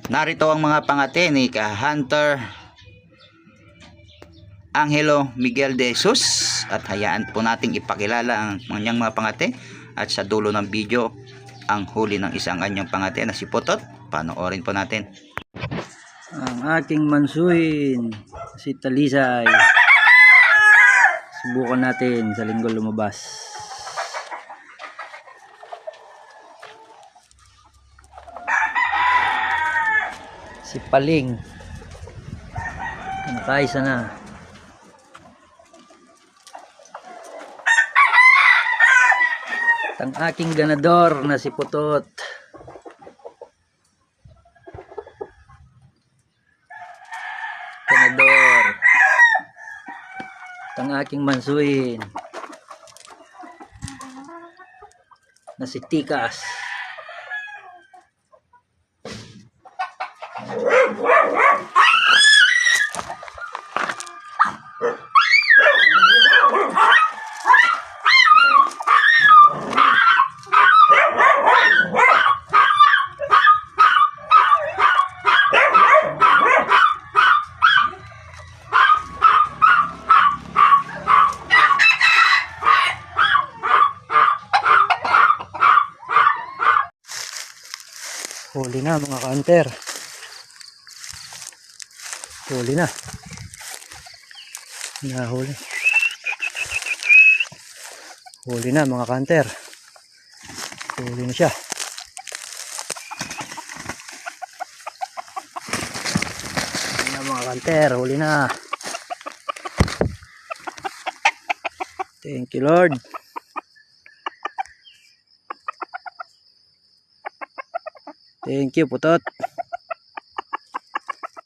Narito ang mga pangate ni Hunter Angelo Miguel de Jesus at hayaan po nating ipakilala ang kanyang mga pangate at sa dulo ng video ang huli ng isang anyang pangate na si Putot. Panoorin po natin. Ang aking mansuhin, si Talisay. Subukan natin sa linggo lumabas. Si Paling, nakaisa na. Ang aking ganador na si Putot. Ganador. Ang aking mansuhin na si Tikas. Huli na mga ka-hunter. Huli na. Nahuli. Huli na mga ka-hunter. Huli na siya. Huli na mga ka-hunter. Huli na. Thank you Lord. Thank you Putot.